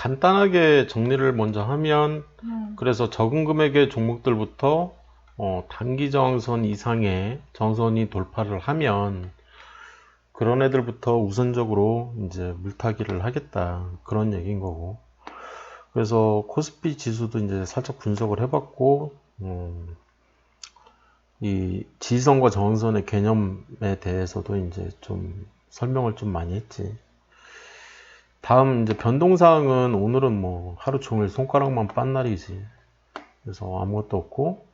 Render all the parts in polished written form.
간단하게 정리를 먼저 하면, 그래서 적은 금액의 종목들부터 단기 저항선 이상의 저항선이 돌파를 하면 그런 애들부터 우선적으로 이제 물타기를 하겠다, 그런 얘기인 거고. 그래서 코스피 지수도 이제 살짝 분석을 해봤고, 이 지지선과 저항선의 개념에 대해서도 이제 좀 설명을 좀 많이 했지. 다음 이제 변동사항은 오늘은 뭐 하루 종일 손가락만 빤 날이지. 그래서 아무것도 없고,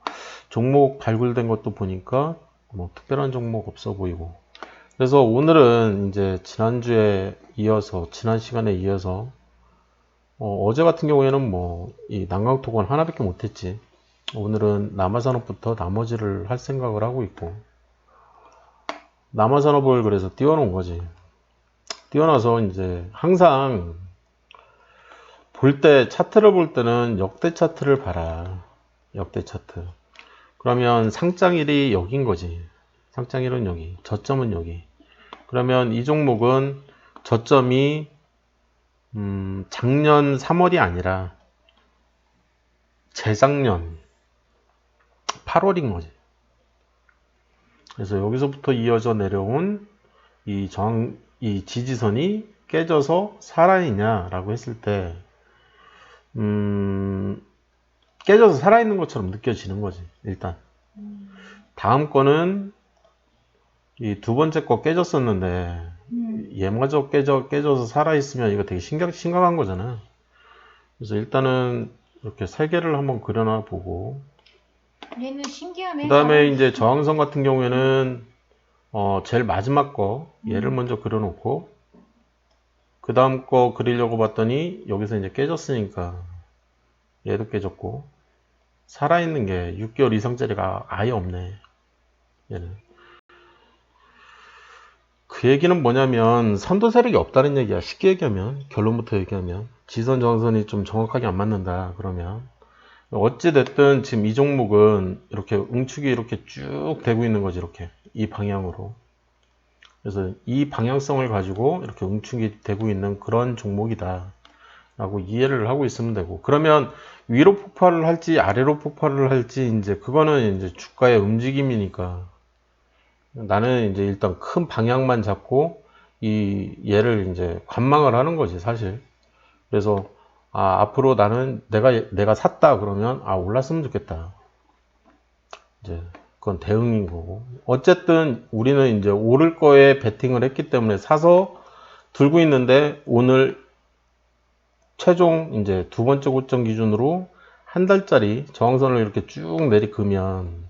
종목 발굴된 것도 보니까 뭐 특별한 종목 없어 보이고. 그래서 오늘은 이제 지난 시간에 이어서 어제 같은 경우에는 뭐 이 난강토건 하나밖에 못했지. 오늘은 남아산업부터 나머지를 할 생각을 하고 있고, 남아산업을 그래서 띄워놓은 거지. 띄워놔서 이제 항상 차트를 볼 때는 역대 차트를 봐라. 역대 차트. 그러면 상장일이 여긴 거지. 상장일은 여기, 저점은 여기. 그러면 이 종목은 저점이 작년 3월이 아니라 재작년 8월인 거지. 그래서 여기서부터 이어져 내려온 이 지지선이 깨져서 살아있냐라고 했을 때, 깨져서 살아있는 것처럼 느껴지는 거지, 일단. 다음 거는 이 두 번째 거 깨졌었는데, 얘마저 깨져서 살아있으면 이거 되게 심각한 거잖아. 그래서 일단은 이렇게 세 개를 한번 그려놔 보고, 얘는 신기하네. 그 다음에 이제 저항선 같은 경우에는 제일 마지막 거 얘를 먼저 그려놓고, 그 다음 거 그리려고 봤더니 여기서 이제 깨졌으니까 얘도 깨졌고, 살아있는 게 6개월 이상짜리가 아예 없네, 얘는. 그 얘기는 뭐냐면 선도 세력이 없다는 얘기야. 쉽게 얘기하면, 결론부터 얘기하면 지선 저항선이 좀 정확하게 안 맞는다 그러면, 어찌 됐든 지금 이 종목은 이렇게 응축이 이렇게 쭉 되고 있는 거지, 이렇게 이 방향으로. 그래서 이 방향성을 가지고 이렇게 응축이 되고 있는 그런 종목이다 라고 이해를 하고 있으면 되고, 그러면 위로 폭발을 할지 아래로 폭발을 할지 이제 그거는 이제 주가의 움직임이니까, 나는 이제 일단 큰 방향만 잡고 얘를 이제 관망을 하는 거지, 사실. 그래서 앞으로 나는 내가 샀다 그러면 올랐으면 좋겠다. 이제 그건 대응인 거고. 어쨌든 우리는 이제 오를 거에 베팅을 했기 때문에 사서 들고 있는데, 오늘 최종 이제 두 번째 고점 기준으로 한 달짜리 저항선을 이렇게 쭉 내리그면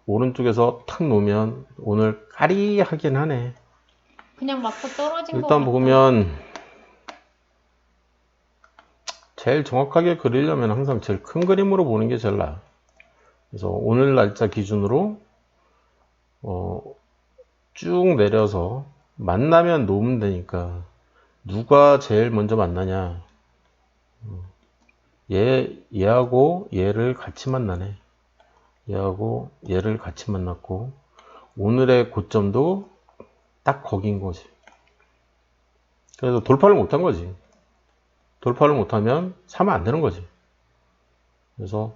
오른쪽에서 탁 놓으면 오늘 까리하긴 하네. 그냥 맞고 떨어진 거 일단 같다. 보면 제일 정확하게 그리려면 항상 제일 큰 그림으로 보는 게 제일 나아. 그래서 오늘 날짜 기준으로 쭉 내려서 만나면 놓으면 되니까, 누가 제일 먼저 만나냐, 얘하고 얘를 같이 만나네. 얘하고 얘를 같이 만났고, 오늘의 고점도 딱 거긴 거지. 그래서 돌파를 못한 거지. 돌파를 못하면 사면 안 되는 거지. 그래서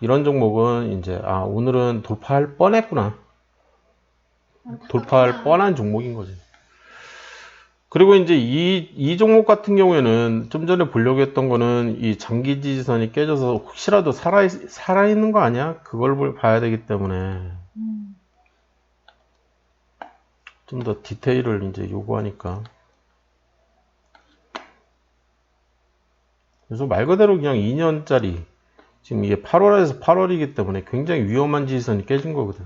이런 종목은 이제 오늘은 돌파할 뻔했구나, 돌파할 뻔한 종목인 거지. 그리고 이제 이 종목 같은 경우에는 좀 전에 보려고 했던 거는 이 장기 지지선이 깨져서 혹시라도 살아있는 거 아니야? 그걸 봐야 되기 때문에 좀 더 디테일을 이제 요구하니까. 그래서 말 그대로 그냥 2년짜리, 지금 이게 8월에서 8월이기 때문에 굉장히 위험한 지지선이 깨진 거거든.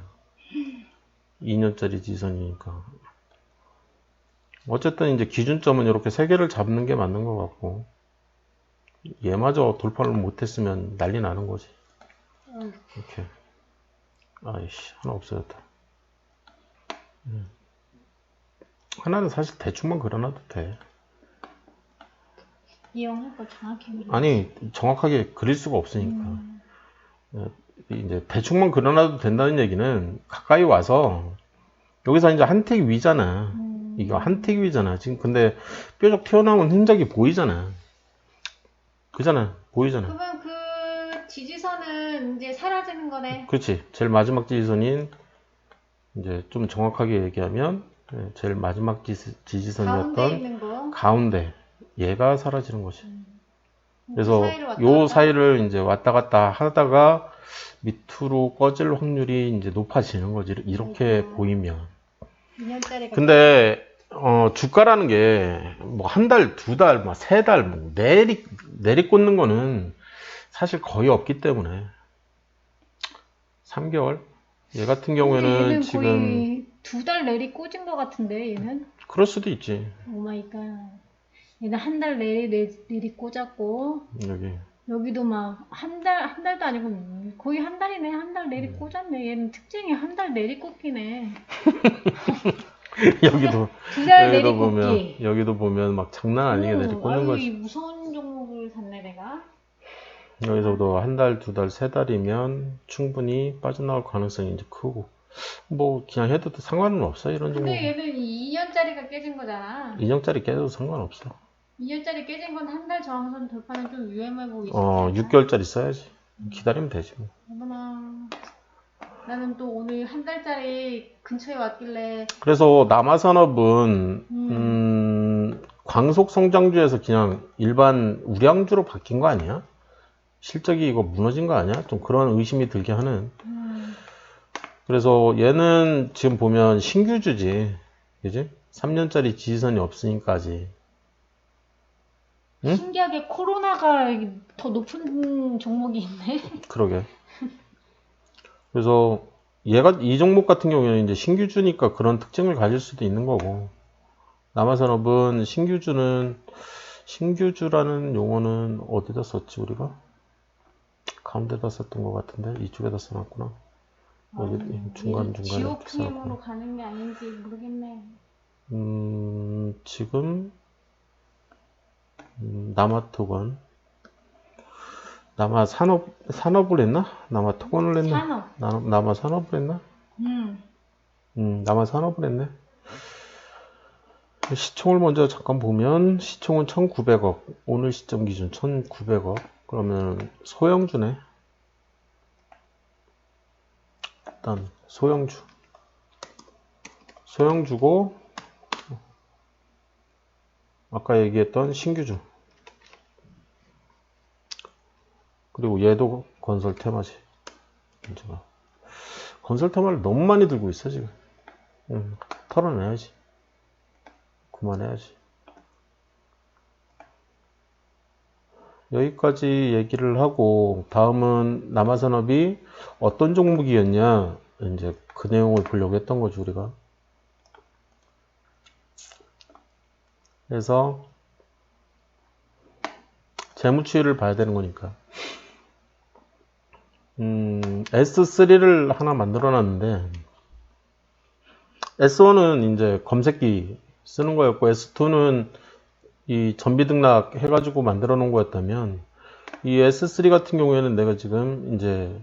2년짜리 지지선이니까. 어쨌든 이제 기준점은 이렇게 세 개를 잡는 게 맞는 것 같고, 얘마저 돌파를 못했으면 난리 나는 거지. 이렇게. 아이씨, 하나 없어졌다. 하나는 사실 대충만 그려놔도 돼. 이용할 거 정확히 그려. 아니, 정확하게 그릴 수가 없으니까. 이제 대충만 그려놔도 된다는 얘기는 가까이 와서 여기서 이제 한 틱 위잖아. 이거 한택이잖아. 지금 근데 뾰족 튀어나온 흔적이 보이잖아. 그잖아. 보이잖아. 그러면 그 지지선은 이제 사라지는 거네. 그렇지. 제일 마지막 지지선인 이제 좀 정확하게 얘기하면 제일 마지막 가운데 지지선이었던 있는 거. 가운데 얘가 사라지는 거지. 그 그래서 사이를 왔다 요 갔다. 사이를 이제 왔다 갔다 하다가 밑으로 꺼질 확률이 이제 높아지는 거지. 이렇게 아이고. 보이면. 2년짜리가. 근데 주가라는 게 뭐 한 달, 두 달, 뭐 세 달, 뭐 내리 꽂는 거는 사실 거의 없기 때문에 3개월. 얘 같은 경우에는 얘는 지금 거의 2달 내리 꽂은 것 같은데 얘는. 그럴 수도 있지. 오 마이 갓. 얘는 한 달 내리 꽂았고 여기도 막 한 달도 아니고 거의 한 달이네. 한 달 내리 꽂았네. 얘는 특징이 한 달 내리 꽂기네. 여기도 2달 내리 여기도 보면 꽂기. 여기도 보면 막 장난 아니게 내리 꽂는 아유, 거지. 이 무서운 종목을 샀네 내가. 여기서도 한 달, 두 달, 세 달이면 충분히 빠져나올 가능성이 이제 크고 뭐 그냥 해도 상관은 없어 이런 근데 종목. 얘는 2년짜리가 깨진 거잖아. 인형짜리 깨도 상관없어. 2년짜리 깨진 건 한 달 저항선 돌파는 좀 위험해 보이지 않아? 6개월짜리 써야지. 기다리면 되지 뭐. 어머나. 나는 또 오늘 한 달짜리 근처에 왔길래 그래서 남아산업은 광속 성장주에서 그냥 일반 우량주로 바뀐 거 아니야? 실적이 이거 무너진 거 아니야? 좀 그런 의심이 들게 하는. 그래서 얘는 지금 보면 신규주지, 그지? 3년짜리 지지선이 없으니까지. 응? 신기하게 코로나가 더 높은 종목이 있네. 그러게. 그래서 얘가 이 종목 같은 경우에는 이제 신규주니까 그런 특징을 가질 수도 있는 거고. 남아산업은 신규주라는 용어는 어디다 썼지 우리가? 가운데다 썼던 것 같은데 이쪽에다 써놨구나. 여기 중간중간에 지옥 이렇게 써놨구나. 흐름으로 가는 게 아닌지 모르겠네. 지금 남아토건 남아산업을 했나? 남아토건을 했나? 산업. 남아산업을 했나? 남아산업을 했네. 시총을 먼저 잠깐 보면 시총은 1,900억. 오늘 시점 기준 1,900억. 그러면 소형주네. 일단 소형주고 아까 얘기했던 신규주. 그리고 얘도 건설 테마지. 문제가. 건설 테마를 너무 많이 들고 있어 지금. 털어내야지. 그만해야지. 여기까지 얘기를 하고 다음은 남아산업이 어떤 종목이었냐 이제 그 내용을 보려고 했던 거죠 우리가. 그래서 재무추이를 봐야 되는 거니까. S3를 하나 만들어 놨는데 S1은 이제 검색기 쓰는 거였고 S2는 이 전비등락 해가지고 만들어 놓은 거였다면 이 S3 같은 경우에는 내가 지금 이제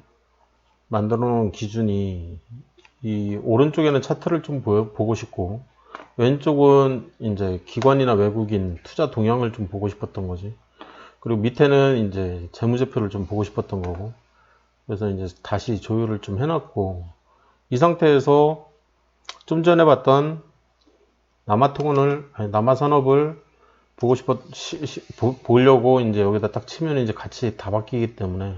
만들어 놓은 기준이 이 오른쪽에는 차트를 좀 보고 싶고 왼쪽은 이제 기관이나 외국인 투자 동향을 좀 보고 싶었던 거지. 그리고 밑에는 이제 재무제표를 좀 보고 싶었던 거고. 그래서 이제 다시 조율을 좀 해놨고 이 상태에서 좀 전에 봤던 남아산업을 보려고 이제 여기다 딱 치면 이제 같이 다 바뀌기 때문에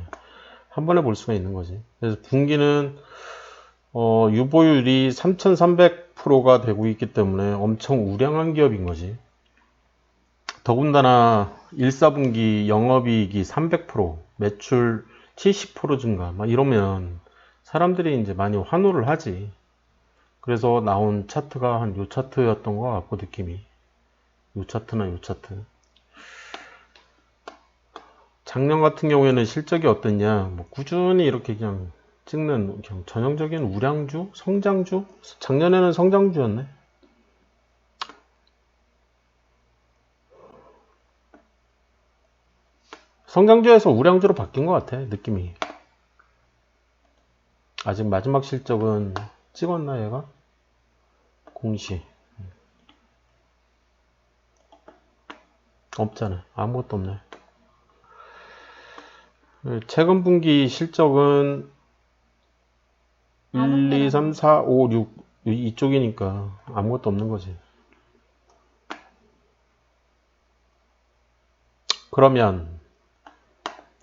한 번에 볼 수가 있는 거지. 그래서 분기는 유보율이 3,300%가 되고 있기 때문에 엄청 우량한 기업인 거지. 더군다나 1사분기 영업이익이 300%, 매출 70% 증가, 막 이러면 사람들이 이제 많이 환호를 하지. 그래서 나온 차트가 한 요 차트였던 것 같고, 느낌이. 요 차트나 요 차트. 작년 같은 경우에는 실적이 어땠냐, 뭐 꾸준히 이렇게 그냥 찍는 그냥 전형적인 우량주, 성장주? 작년에는 성장주였네. 성장주에서 우량주로 바뀐 것 같아, 느낌이. 아직 마지막 실적은 찍었나, 얘가? 공시. 없잖아. 아무것도 없네. 최근 분기 실적은 1, 2, 3, 4, 5, 6 이쪽이니까 아무것도 없는 거지. 그러면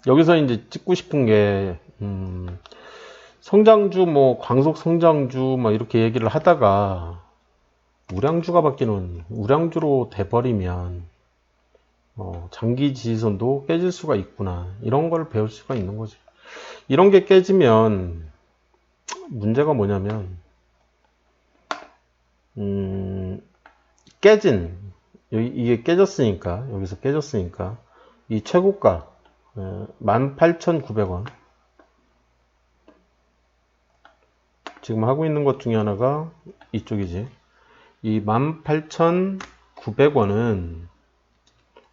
여기서 이제 찍고 싶은 게 성장주 뭐 광속 성장주 막 이렇게 얘기를 하다가 우량주가 바뀌는 우량주로 돼버리면 장기 지지선도 깨질 수가 있구나, 이런 걸 배울 수가 있는 거지. 이런 게 깨지면 문제가 뭐냐면 깨진 이게 깨졌으니까, 여기서 깨졌으니까 이 최고가 18,900원 지금 하고 있는 것 중에 하나가 이쪽이지. 이 18,900원은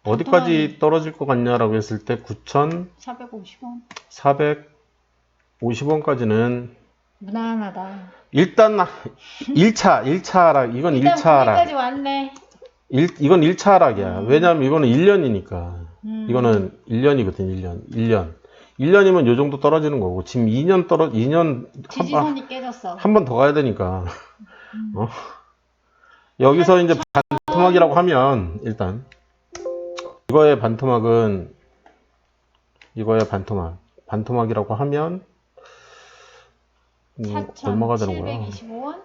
어디까지 떨어질 것 같냐라고 했을 때 9,450원. 450원까지는 무난하다. 일단 1차 하락, 이건 일단 1차 하락. 거기까지 왔네. 이건 1차 하락이야. 왜냐면 이거는 1년이니까. 이거는 1년이거든, 1년. 1년이면 요 정도 떨어지는 거고, 지금 2년 지지선이 깨졌어. 한 번 더 가야 되니까. 여기서 이제 반토막이라고 하면, 일단, 이거의 반토막은, 이거의 반토막이라고 하면, 얼마가 되는 거야? 4,725원?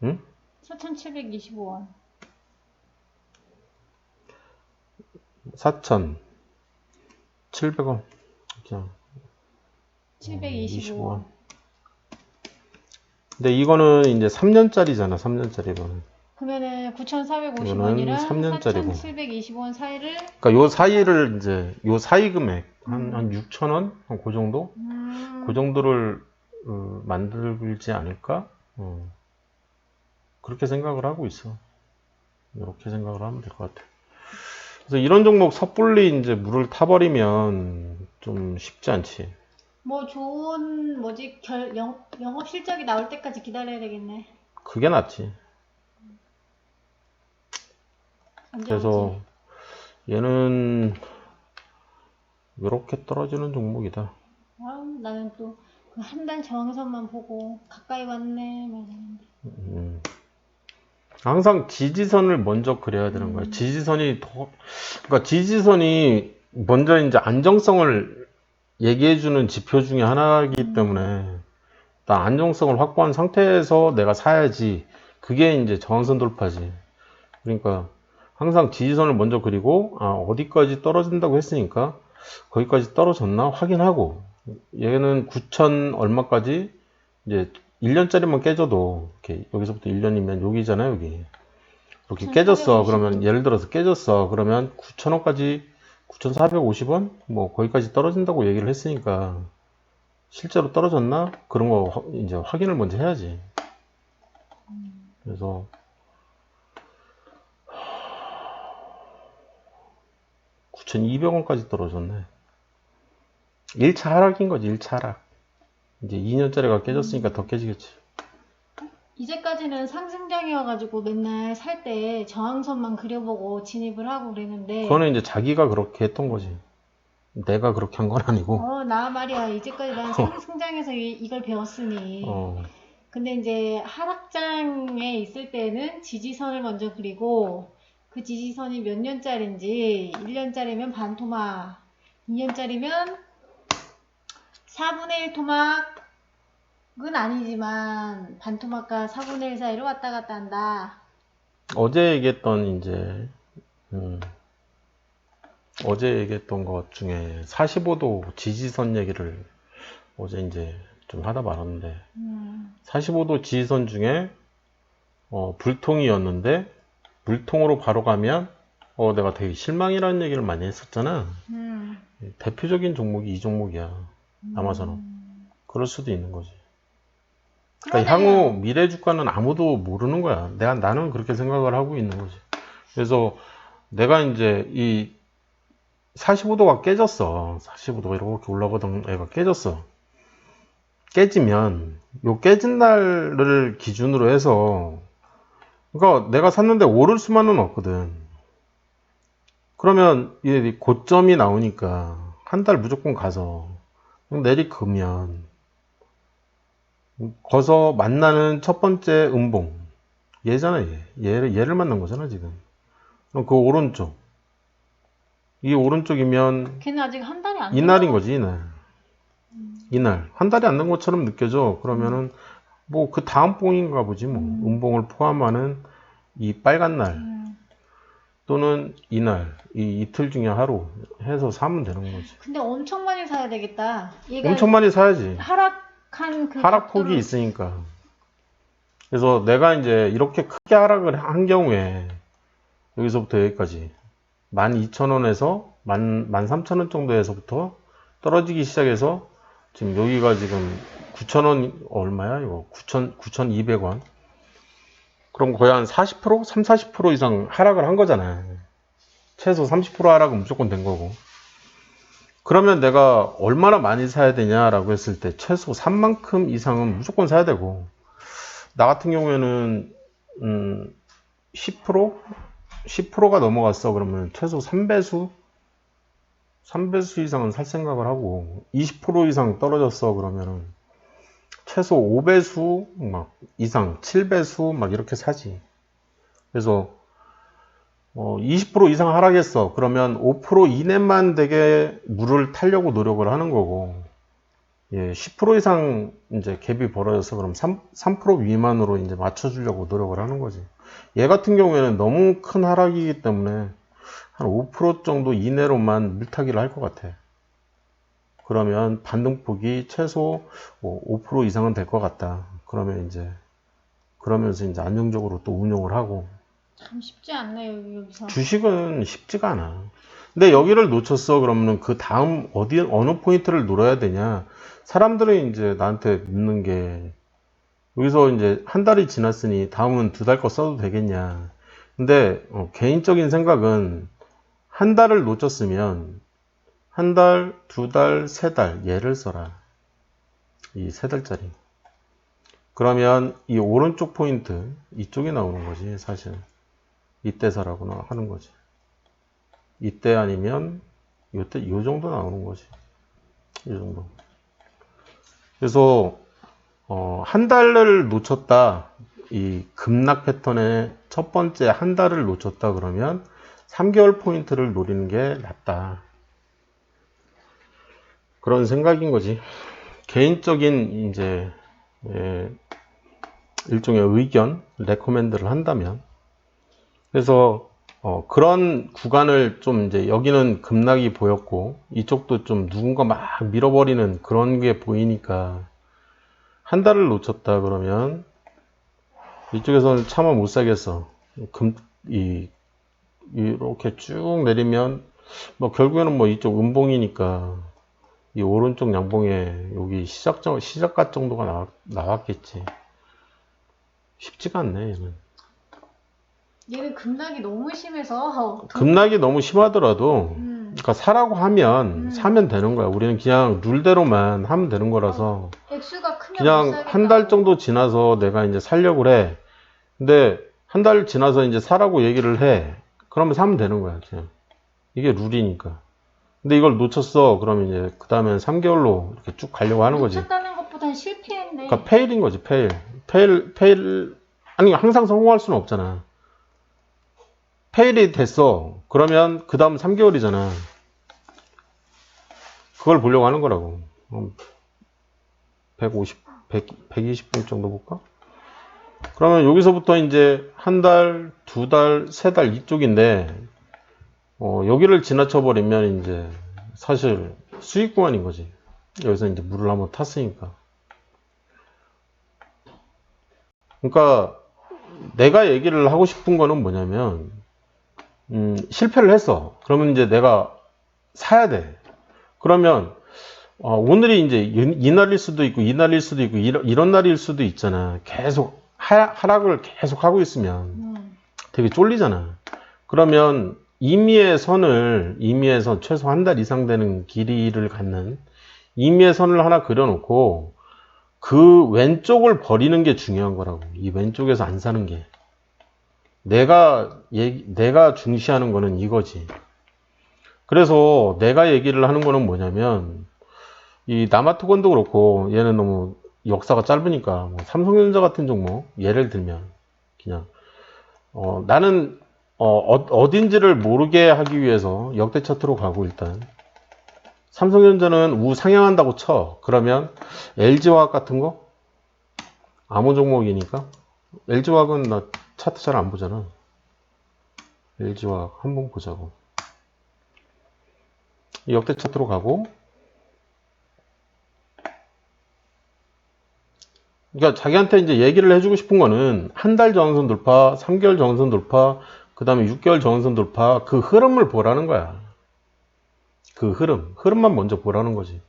응? 4,725원. 4,700원. 그냥 725원. 근데 이거는 이제 3년짜리잖아, 3년짜리는. 그러면은 9,450원이랑 3년짜리고. 4,725원 사이를. 그러니까 요 사이를 이제, 요 사이 금액, 한 6,000원? 한 그 정도? 그 정도를 만들지 않을까? 그렇게 생각을 하고 있어. 이렇게 생각을 하면 될 것 같아. 그래서 이런 종목 섣불리 이제 물을 타버리면 좀 쉽지 않지. 뭐 좋은 영업 실적이 나올 때까지 기다려야 되겠네. 그게 낫지. 그래서 얘는 이렇게 떨어지는 종목이다. 나는 또 그 한 달 저항선만 보고 가까이 왔네 말하는데. 항상 지지선을 먼저 그려야 되는 거야. 그러니까 지지선이 먼저 이제 안정성을 얘기해주는 지표 중에 하나이기 때문에 일단 안정성을 확보한 상태에서 내가 사야지. 그게 이제 저항선 돌파지. 그러니까 항상 지지선을 먼저 그리고 어디까지 떨어진다고 했으니까 거기까지 떨어졌나 확인하고, 얘는 9천 얼마까지 이제 1년짜리만 깨져도 이렇게 여기서부터 1년이면 여기잖아요, 여기. 이렇게 깨졌어. 그러면 예를 들어서 깨졌어. 그러면 9,000원까지 9,450원 뭐 거기까지 떨어진다고 얘기를 했으니까 실제로 떨어졌나? 그런 거 이제 확인을 먼저 해야지. 그래서 9,200원까지 떨어졌네. 1차 하락인 거지, 1차 하락. 이제 2년짜리가 깨졌으니까 더 깨지겠지. 이제까지는 상승장이어가지고 맨날 살 때 저항선만 그려보고 진입을 하고 그랬는데. 그거는 이제 자기가 그렇게 했던 거지. 내가 그렇게 한 건 아니고. 나 말이야. 이제까지 난 상승장에서 이걸 배웠으니. 근데 이제 하락장에 있을 때는 지지선을 먼저 그리고 그 지지선이 몇 년짜리인지, 1년짜리면 반토막, 2년짜리면 4분의 1 토막은 아니지만 반토막과 4분의 1 사이로 왔다 갔다 한다. 어제 얘기했던 것 중에 45도 지지선 얘기를 어제 이제 좀 하다 말았는데, 45도 지지선 중에 불통이었는데 물통으로 바로 가면 내가 되게 실망이라는 얘기를 많이 했었잖아. 대표적인 종목이 이 종목이야. 남아선업. 그럴 수도 있는 거지. 그러니까 향후 미래 주가는 아무도 모르는 거야. 나는 그렇게 생각을 하고 있는 거지. 그래서 내가 이제 이 45도가 깨졌어. 45도가 이렇게 올라가던 애가 깨졌어. 깨지면 요 깨진 날을 기준으로 해서, 그러니까 내가 샀는데 오를 수만은 없거든. 그러면 이 고점이 나오니까 한 달 무조건 가서 내리 그면 거서 만나는 첫 번째 음봉 얘잖아. 얘를 만난 거잖아 지금. 그럼 그 오른쪽 이 오른쪽이면 걔는 아직 한 달이 안 이날인 된다고. 거지. 이날 한 달이 안 된 것처럼 느껴져. 그러면은 뭐 그 다음 봉인가 보지 뭐. 음봉을 포함하는 이 빨간 날 또는 이날 이 이틀 중에 하루 해서 사면 되는 거지. 근데 엄청 많이 사야 되겠다. 얘가 엄청 많이 사야지. 하락한 그 하락폭이 각도를- 있으니까. 그래서 내가 이제 이렇게 크게 하락을 한 경우에 여기서부터 여기까지 12,000원에서 13,000원 정도에서부터 떨어지기 시작해서 지금 여기가 지금 9,000원 얼마야 이거 9,200원. 그럼 거의 한 40%? 3, 40% 이상 하락을 한 거잖아. 최소 30% 하락은 무조건 된 거고. 그러면 내가 얼마나 많이 사야 되냐라고 했을 때 최소 3만큼 이상은 무조건 사야 되고, 나 같은 경우에는 10%? 10%가 넘어갔어. 그러면 최소 3배수 이상은 살 생각을 하고, 20% 이상 떨어졌어. 그러면은 최소 5배수 막 이상, 7배수 막 이렇게 사지. 그래서 20% 이상 하락했어. 그러면 5% 이내만 되게 물을 타려고 노력을 하는 거고, 예, 10% 이상 이제 갭이 벌어져서 그럼 3% 미만으로 이제 맞춰주려고 노력을 하는 거지. 얘 같은 경우에는 너무 큰 하락이기 때문에 한 5% 정도 이내로만 물타기를 할 것 같아. 그러면 반등폭이 최소 5% 이상은 될 것 같다. 그러면서 이제 안정적으로 또 운용을 하고. 참 쉽지 않네요 여기서. 주식은 쉽지가 않아. 근데 여기를 놓쳤어. 그러면 그 다음 어느 포인트를 노려야 되냐? 사람들이 이제 나한테 묻는 게 여기서 이제 한 달이 지났으니 다음은 2달 거 써도 되겠냐? 근데 개인적인 생각은 한 달을 놓쳤으면 한 달, 2달, 3달 얘를 써라. 이 3달짜리. 그러면 이 오른쪽 포인트 이쪽이 나오는 거지 사실. 이때 사라고 하는 거지. 이때 아니면 요때 요 정도 나오는 거지. 이 정도. 그래서 한 달을 놓쳤다. 이 급락 패턴의 첫 번째 한 달을 놓쳤다 그러면 3개월 포인트를 노리는 게 낫다. 그런 생각인 거지. 개인적인 이제 일종의 의견, 레코멘드를 한다면. 그래서 그런 구간을 좀 이제 여기는 급락이 보였고 이쪽도 좀 누군가 막 밀어버리는 그런 게 보이니까 한 달을 놓쳤다 그러면 이쪽에서는 차마 못 사겠어. 이렇게 쭉 내리면 뭐 결국에는 뭐 이쪽 음봉이니까 이 오른쪽 양봉에 여기 시작가 정도가 나왔겠지. 쉽지가 않네 얘는. 얘는 급락이 너무 심해서 급락이 너무 심하더라도 그러니까 사라고 하면 사면 되는 거야. 우리는 그냥 룰대로만 하면 되는 거라서 액수가 크면 못 그냥 사겠다고. 한 달 정도 지나서 내가 이제 살려고 해. 근데 한 달 지나서 이제 사라고 얘기를 해. 그러면 사면 되는 거야. 그냥. 이게 룰이니까. 근데 이걸 놓쳤어. 그러면 이제 그 다음엔 3개월로 이렇게 쭉 가려고 하는 거지. 놓쳤다는 것보단 실패했네. 그러니까 페일인 거지. 페일. 아니 항상 성공할 수는 없잖아. 페일이 됐어. 그러면 그 다음 3개월이잖아. 그걸 보려고 하는 거라고. 120분 정도 볼까? 그러면 여기서부터 이제 한 달, 2달, 3달 이쪽인데 여기를 지나쳐버리면 이제 사실 수익 구간인 거지. 여기서 이제 물을 한번 탔으니까. 그러니까 내가 얘기를 하고 싶은 거는 뭐냐면 실패를 했어. 그러면 이제 내가 사야 돼. 그러면 오늘이 이제 이날일 수도 있고 이날일 수도 있고 이런 날일 수도 있잖아. 계속 하락을 계속 하고 있으면 되게 쫄리잖아. 그러면 임의의 선 최소 한 달 이상 되는 길이를 갖는 임의의 선을 하나 그려놓고 그 왼쪽을 버리는 게 중요한 거라고. 이 왼쪽에서 안 사는 게. 내가 중시하는 거는 이거지. 그래서 내가 얘기를 하는 거는 뭐냐면 이 남아토건도 그렇고 얘는 너무 역사가 짧으니까 뭐 삼성전자 같은 종목 예를 들면 그냥 나는 어딘지를 모르게 하기 위해서 역대 차트로 가고 일단 삼성전자는 우상향한다고 쳐. 그러면 LG화학 같은 거 아무 종목이니까 LG화학은 나 차트 잘 안 보잖아. LG화학 한번 보자고. 역대 차트로 가고 그러니까 자기한테 이제 얘기를 해주고 싶은 거는 한 달 저항선 돌파, 3개월 저항선 돌파, 그 다음에 6개월 저항선 돌파 그 흐름을 보라는 거야. 그 흐름만 먼저 보라는 거지.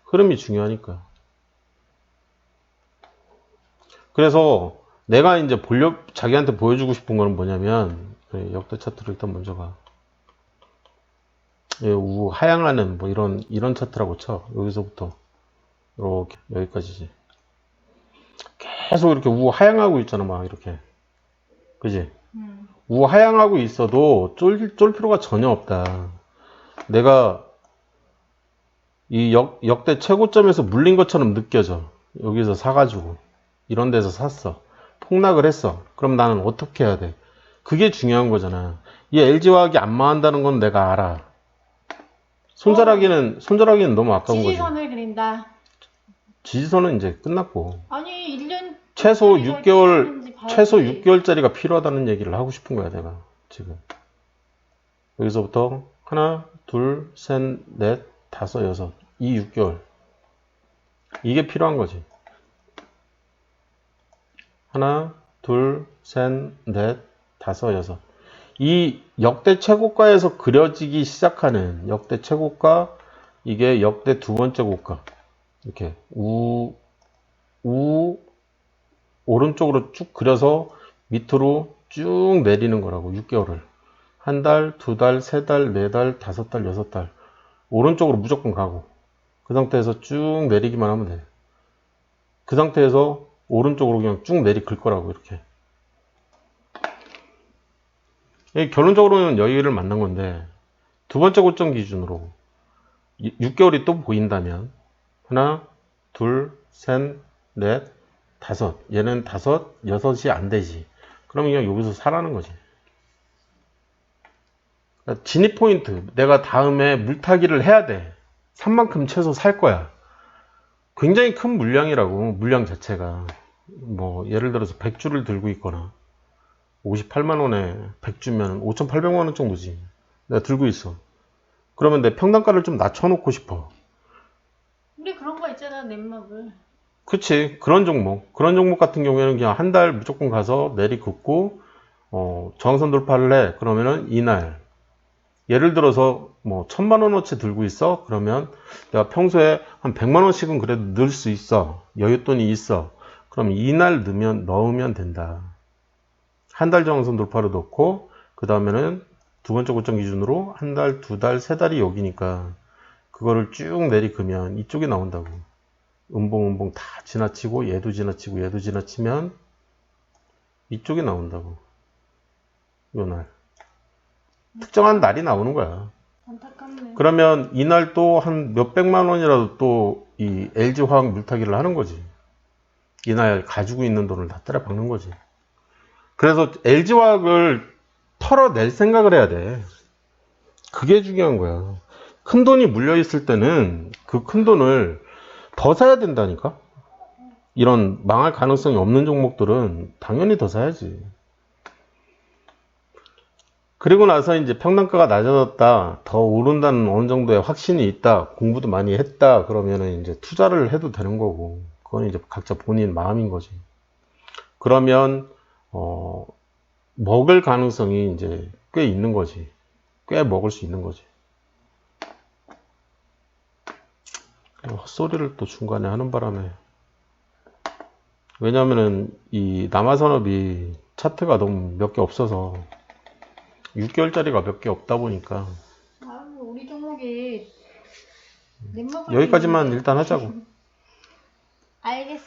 흐름이 중요하니까. 그래서 내가 이제 자기한테 보여주고 싶은 거는 뭐냐면 역대 차트로 일단 먼저 가. 우 하향하는 뭐 이런 차트라고 쳐. 여기서부터 이렇게 여기까지지. 계속 이렇게 우 하향하고 있잖아, 막 이렇게. 그지? 우 하향하고 있어도 쫄 필요가 전혀 없다. 내가 이 역대 최고점에서 물린 것처럼 느껴져. 여기서 사가지고 이런 데서 샀어. 폭락을 했어. 그럼 나는 어떻게 해야 돼? 그게 중요한 거잖아. 이 LG화학이 안 망한다는 건 내가 알아. 손절하기는 너무 아까운 거지. 지지선을 그린다. 지지선은 이제 끝났고. 아니 1년 최소 짜리가 6개월, 필요한지 봐야지. 최소 6개월짜리가 필요하다는 얘기를 하고 싶은 거야, 내가 지금. 여기서부터 하나, 둘, 셋, 넷, 다섯, 여섯. 이 6개월. 이게 필요한 거지. 하나, 둘, 셋, 넷, 다섯, 여섯. 이 역대 최고가에서 그려지기 시작하는 역대 최고가, 이게 역대 두 번째 고가. 이렇게 오른쪽으로 쭉 그려서 밑으로 쭉 내리는 거라고. 6개월을. 한 달, 두 달, 세 달, 네 달, 다섯 달, 여섯 달. 오른쪽으로 무조건 가고. 그 상태에서 쭉 내리기만 하면 돼. 그 상태에서 오른쪽으로 그냥 쭉 내리글 거라고, 이렇게. 결론적으로는 여기를 만난 건데, 두 번째 고점 기준으로 6개월이 또 보인다면, 하나, 둘, 셋, 넷, 다섯. 얘는 다섯, 여섯이 안 되지. 그러면 그냥 여기서 사라는 거지. 그러니까 진입 포인트. 내가 다음에 물타기를 해야 돼. 산 만큼 최소 살 거야. 굉장히 큰 물량이라고, 물량 자체가. 뭐, 예를 들어서 100주를 들고 있거나, 58만원에 100주면 5,800만원 정도지. 내가 들고 있어. 그러면 내 평단가를 좀 낮춰놓고 싶어. 우리 그런 거 있잖아, 넷마블. 그치. 그런 종목 같은 경우에는 그냥 한 달 무조건 가서 내리긋고, 저항선 돌파를 해. 그러면은 이날. 예를 들어서 뭐 1,000만원어치 들고 있어. 그러면 내가 평소에 한 100만원씩은 그래도 넣을 수 있어. 여윳돈이 있어. 그럼 이날 넣으면 된다. 한 달 저항선 돌파로 넣고, 그 다음에는 두 번째 고점 기준으로 한 달, 두 달, 세 달이 여기니까 그거를 쭉 내리그면 이쪽에 나온다고. 음봉 다 지나치고 얘도 지나치면 이쪽에 나온다고. 요 날. 특정한 날이 나오는 거야. 안타깝네. 그러면 이날 또 한 몇백만 원이라도 또 이 LG화학 물타기를 하는 거지. 이날 가지고 있는 돈을 다 때려 박는 거지. 그래서 LG화학을 털어낼 생각을 해야 돼. 그게 중요한 거야. 큰 돈이 물려 있을 때는 그 큰 돈을 더 사야 된다니까. 이런 망할 가능성이 없는 종목들은 당연히 더 사야지. 그리고 나서 이제 평단가가 낮아졌다, 더 오른다는 어느 정도의 확신이 있다, 공부도 많이 했다, 그러면은 이제 투자를 해도 되는 거고, 그건 이제 각자 본인 마음인 거지. 그러면, 먹을 가능성이 이제 꽤 있는 거지. 꽤 먹을 수 있는 거지. 헛소리를 또 중간에 하는 바람에. 왜냐면은 이 남아산업이 차트가 너무 몇 개 없어서 6개월짜리가 몇 개 없다 보니까 우리 종목이 넷마블 여기까지만 있는데. 일단 하자고. 알겠어.